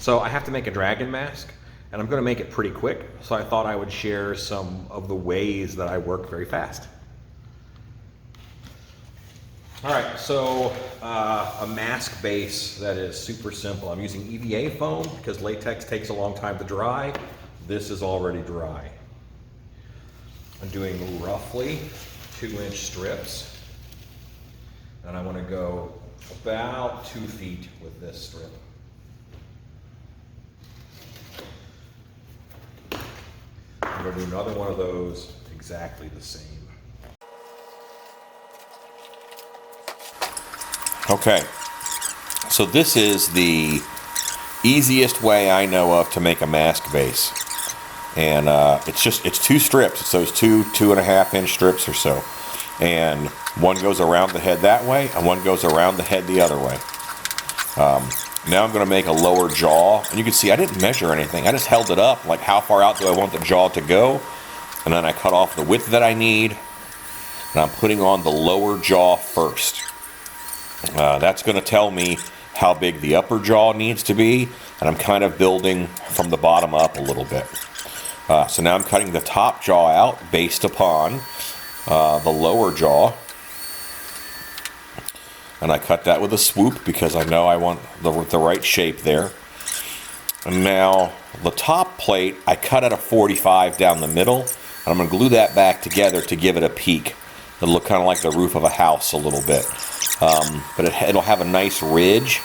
So I have to make a dragon mask, and I'm going to make it pretty quick, so I thought I would share some of the ways that I work very fast. All right, so a mask base that is super simple. I'm using EVA foam because latex takes a long time to dry. This is already dry. I'm doing roughly 2-inch strips, and I want to go about 2 feet with this strip. I'm going to do another one of those exactly the same. Okay, so this is the easiest way I know of to make a mask base. And it's 2 strips. It's those 2.5-inch strips or so. And one goes around the head that way, and one goes around the head the other way. Now I'm going to make a lower jaw. And you can see I didn't measure anything. I just held it up, like how far out do I want the jaw to go. And then I cut off the width that I need. And I'm putting on the lower jaw first. That's going to tell me how big the upper jaw needs to be. And I'm kind of building from the bottom up a little bit. So now I'm cutting the top jaw out based upon the lower jaw. And I cut that with a swoop because I know I want the right shape there. And now the top plate, I cut at a 45 down the middle. And I'm going to glue that back together to give it a peak. It'll look kind of like the roof of a house a little bit. But it'll have a nice ridge.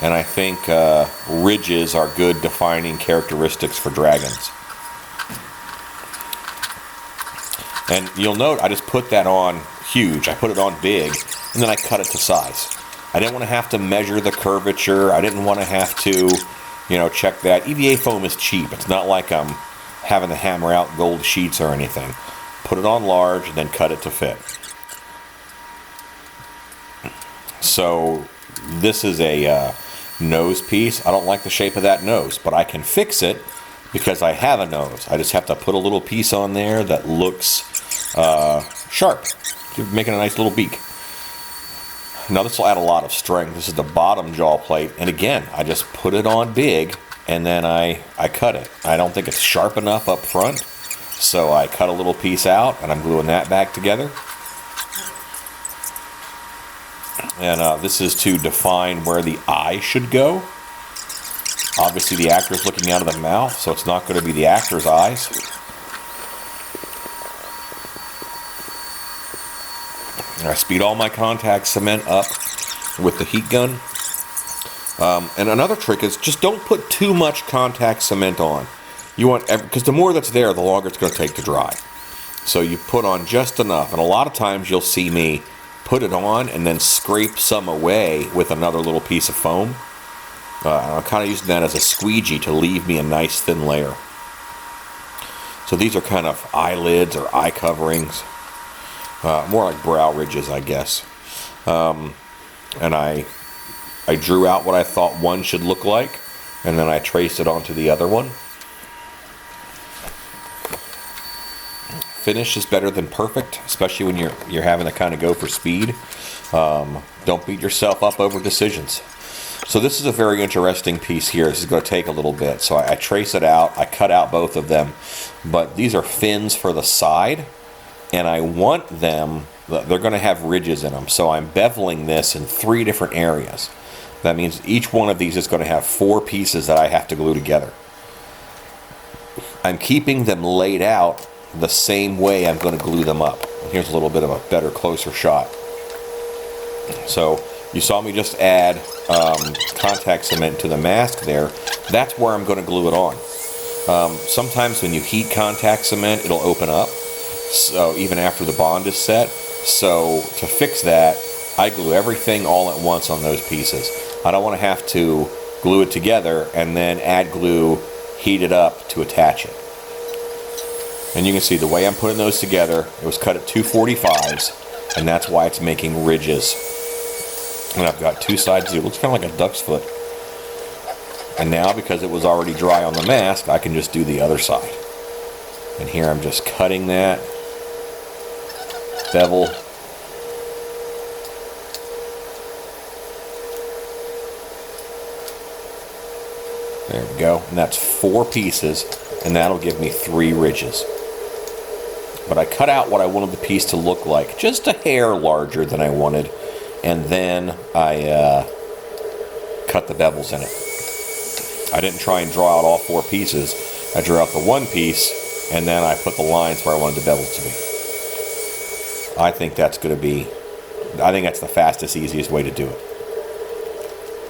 And I think ridges are good defining characteristics for dragons. And you'll note I just put that on huge. I put it on big, and then I cut it to size. I didn't want to have to measure the curvature. I didn't want to have to, check that. EVA foam is cheap. It's not like I'm having to hammer out gold sheets or anything. Put it on large, and then cut it to fit. So this is a nose piece. I don't like the shape of that nose, but I can fix it because I have a nose. I just have to put a little piece on there that looks sharp, making a nice little beak. Now this will add a lot of strength. This is the bottom jaw plate, and again, I just put it on big, and then I cut it. I don't think it's sharp enough up front, so I cut a little piece out, and I'm gluing that back together. And this is to define where the eye should go. Obviously the actor's looking out of the mouth, so it's not going to be the actor's eyes. I speed all my contact cement up with the heat gun. And another trick is just don't put too much contact cement on. You want, because the more that's there, the longer it's going to take to dry. So you put on just enough, and a lot of times you'll see me put it on and then scrape some away with another little piece of foam. I'm kind of using that as a squeegee to leave me a nice thin layer. So these are kind of eyelids or eye coverings, more like brow ridges, I guess. And I drew out what I thought one should look like, and then I traced it onto the other one. Finish is better than perfect, especially when you're having to kind of go for speed. Don't beat yourself up over decisions. So this is a very interesting piece here. This is going to take a little bit. So I trace it out. I cut out both of them. But these are fins for the side. And I want them, they're going to have ridges in them. So I'm beveling this in 3 different areas. That means each one of these is going to have 4 pieces that I have to glue together. I'm keeping them laid out the same way I'm going to glue them up. Here's a little bit of a better, closer shot. So you saw me just add contact cement to the mask there. That's where I'm going to glue it on. Sometimes when you heat contact cement, it'll open up. So even after the bond is set. So to fix that, I glue everything all at once on those pieces. I don't want to have to glue it together and then add glue, heat it up to attach it. And you can see the way I'm putting those together, it was cut at 245s, and that's why it's making ridges. And I've got 2 sides. It looks kind of like a duck's foot. And now, because it was already dry on the mask, I can just do the other side. And here I'm just cutting that, bevel. There we go. And that's 4 pieces, and that'll give me 3 ridges. But I cut out what I wanted the piece to look like, just a hair larger than I wanted, and then I cut the bevels in it. I didn't try and draw out all 4 pieces. I drew out the 1 piece, and then I put the lines where I wanted the bevels to be. I think that's the fastest, easiest way to do it.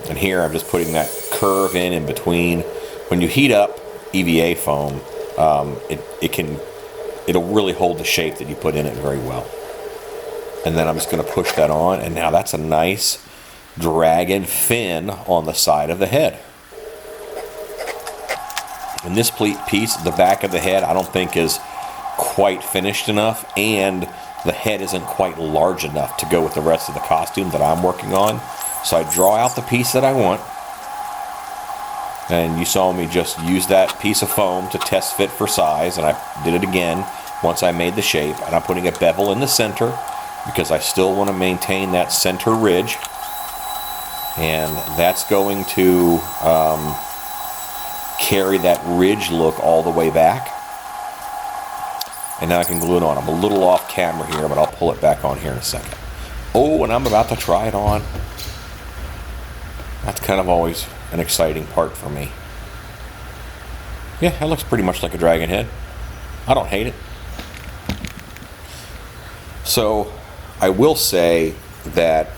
And here I'm just putting that curve in between. When you heat up EVA foam, it'll really hold the shape that you put in it very well. And then I'm just going to push that on, and now that's a nice dragon fin on the side of the head. And this piece, the back of the head, I don't think is quite finished enough, and the head isn't quite large enough to go with the rest of the costume that I'm working on. So I draw out the piece that I want, and you saw me just use that piece of foam to test fit for size, and I did it again once I made the shape, and I'm putting a bevel in the center because I still want to maintain that center ridge, and that's going to carry that ridge look all the way back. And now I can glue it on. I'm a little off camera here, but I'll pull it back on here in a second. Oh, and I'm about to try it on. That's kind of always an exciting part for me. Yeah, that looks pretty much like a dragon head. I don't hate it. So I will say that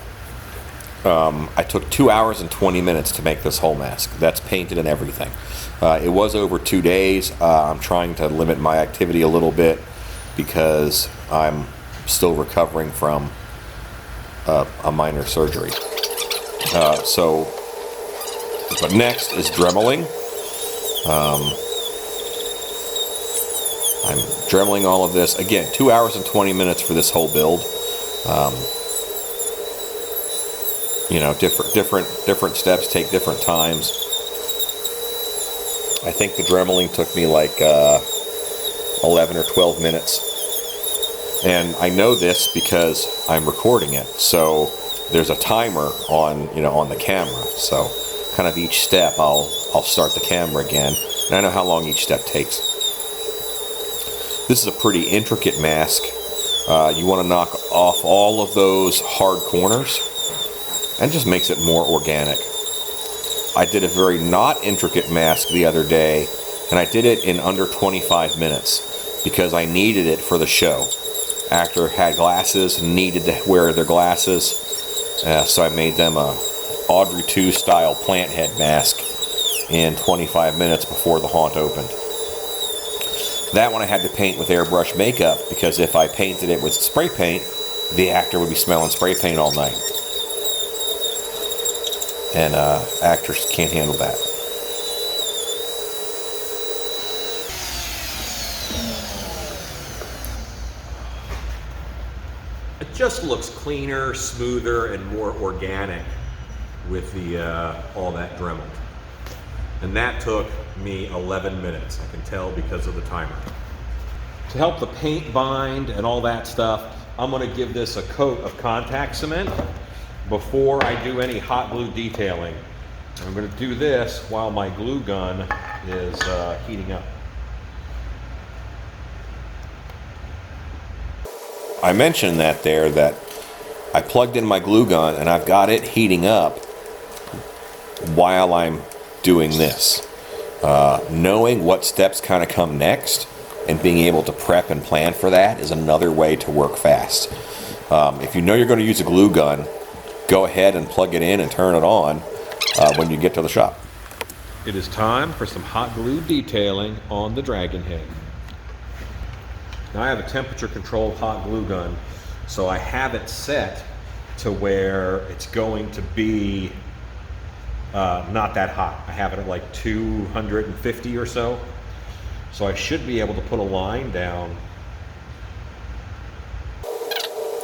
I took 2 hours and 20 minutes to make this whole mask. That's painted and everything. It was over 2 days. I'm trying to limit my activity a little bit because I'm still recovering from a minor surgery. But next is dremeling. I'm dremeling all of this. Again, 2 hours and 20 minutes for this whole build. You know, different steps take different times. I think the dremeling took me like 11 or 12 minutes. And I know this because I'm recording it. So there's a timer on the camera. So kind of each step I'll start the camera again, and I know how long each step takes. This is a pretty intricate mask. You want to knock off all of those hard corners, and just makes it more organic. I did a very not intricate mask the other day, and I did it in under 25 minutes because I needed it for the show. Actor had glasses, needed to wear their glasses, so I made them a Audrey 2 style plant head mask in 25 minutes before the haunt opened. That one I had to paint with airbrush makeup because if I painted it with spray paint, the actor would be smelling spray paint all night. And actors can't handle that. It just looks cleaner, smoother, and more organic with the all that Dremel. And that took me 11 minutes, I can tell because of the timer. To help the paint bind and all that stuff, I'm going to give this a coat of contact cement before I do any hot glue detailing. I'm going to do this while my glue gun is heating up. I mentioned that I plugged in my glue gun and I've got it heating up while I'm doing this. Knowing what steps kind of come next and being able to prep and plan for that is another way to work fast. If you know you're going to use a glue gun, go ahead and plug it in and turn it on when you get to the shop. It is time for some hot glue detailing on the dragon head. Now I have a temperature controlled hot glue gun, so I have it set to where it's going to be not that hot. I have it at like 250 or so. So I should be able to put a line down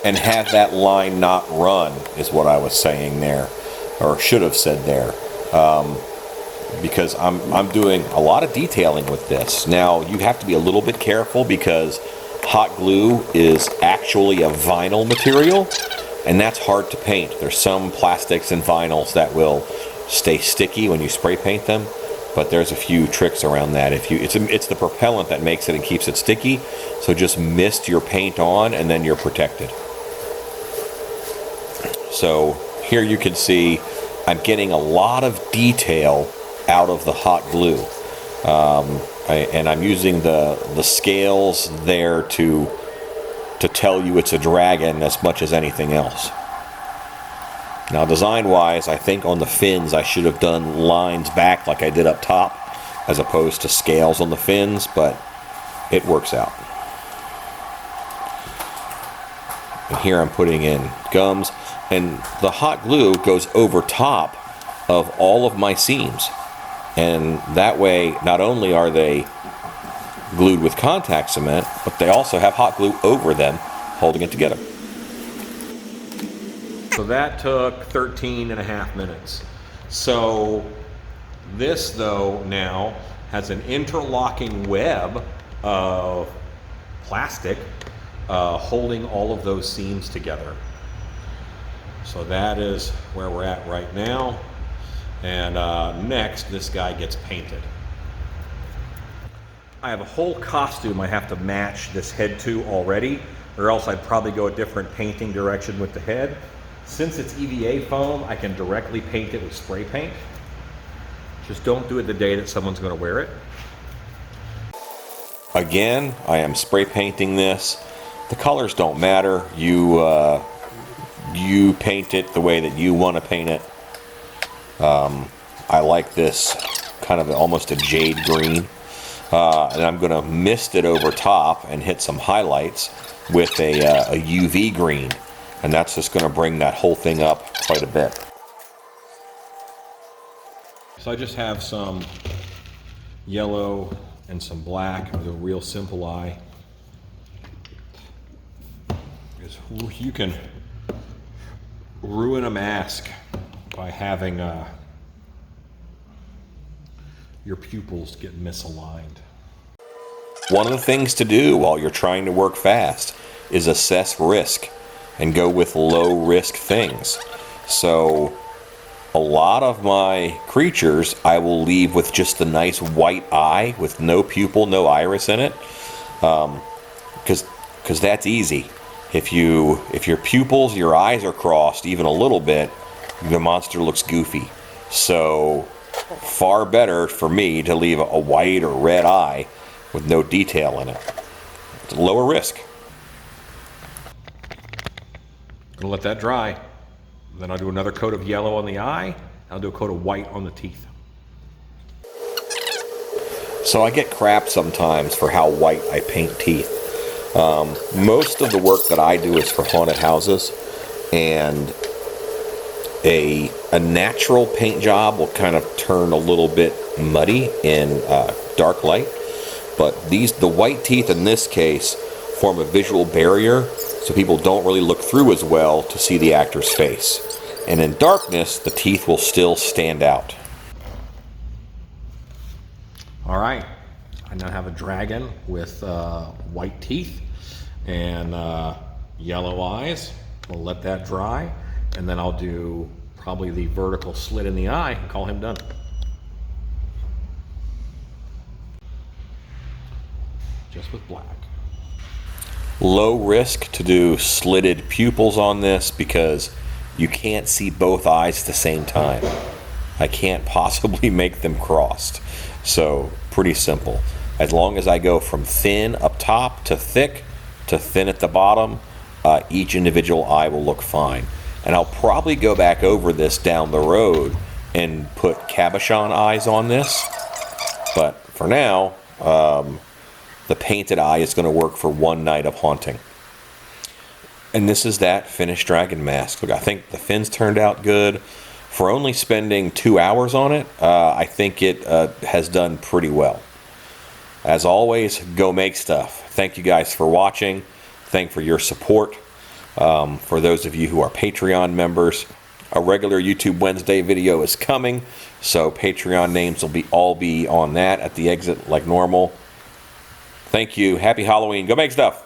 and have that line not run, is what I was saying there, or should have said there. Because I'm doing a lot of detailing with this. Now you have to be a little bit careful because hot glue is actually a vinyl material, and that's hard to paint. There's some plastics and vinyls that will stay sticky when you spray paint them. but there's a few tricks around that. It's the propellant that makes it and keeps it sticky, so just mist your paint on and then you're protected. So here you can see I'm getting a lot of detail out of the hot glue, and I'm using the scales there to tell you it's a dragon as much as anything else. Now, design-wise, I think on the fins I should have done lines back like I did up top, as opposed to scales on the fins, but it works out. And here I'm putting in gums, and the hot glue goes over top of all of my seams. And that way, not only are they glued with contact cement, but they also have hot glue over them, holding it together. So that took 13 and a half minutes. So this, though, now has an interlocking web of plastic holding all of those seams together. So that is where we're at right now. And next, this guy gets painted. I have a whole costume I have to match this head to already, or else I'd probably go a different painting direction with the head. Since it's EVA foam, I can directly paint it with spray paint. Just don't do it the day that someone's going to wear it. Again, I am spray painting this. The colors don't matter. You paint it the way that you want to paint it. I like this kind of almost a jade green. And I'm going to mist it over top and hit some highlights with a UV green. And that's just going to bring that whole thing up quite a bit. So I just have some yellow and some black with a real simple eye. Because you can ruin a mask by having your pupils get misaligned. One of the things to do while you're trying to work fast is assess risk and go with low risk things. So a lot of my creatures I will leave with just a nice white eye with no pupil, no iris in it, because that's easy. If your pupils, your eyes are crossed even a little bit, the monster looks goofy. So far better for me to leave a white or red eye with no detail in it. It's a lower risk. Gonna let that dry. Then I'll do another coat of yellow on the eye. I'll do a coat of white on the teeth. So I get crap sometimes for how white I paint teeth. Most of the work that I do is for haunted houses, and a natural paint job will kind of turn a little bit muddy in dark light. But the white teeth in this case form a visual barrier, so people don't really look through as well to see the actor's face. And in darkness, the teeth will still stand out. All right, I now have a dragon with white teeth and yellow eyes. We'll let that dry, and then I'll do probably the vertical slit in the eye and call him done. Just with black. Low risk to do slitted pupils on this because you can't see both eyes at the same time. I can't possibly make them crossed. So pretty simple. As long as I go from thin up top to thin at the bottom, each individual eye will look fine. And I'll probably go back over this down the road and put cabochon eyes on this. But for now, the painted eye is going to work for one night of haunting. And this is that finished dragon mask. Look, I think the fins turned out good. For only spending 2 hours on it, I think it has done pretty well. As always, go make stuff. Thank you guys for watching. Thank you for your support. For those of you who are Patreon members, a regular YouTube Wednesday video is coming, so Patreon names will all be on that at the exit like normal. Thank you. Happy Halloween. Go make stuff.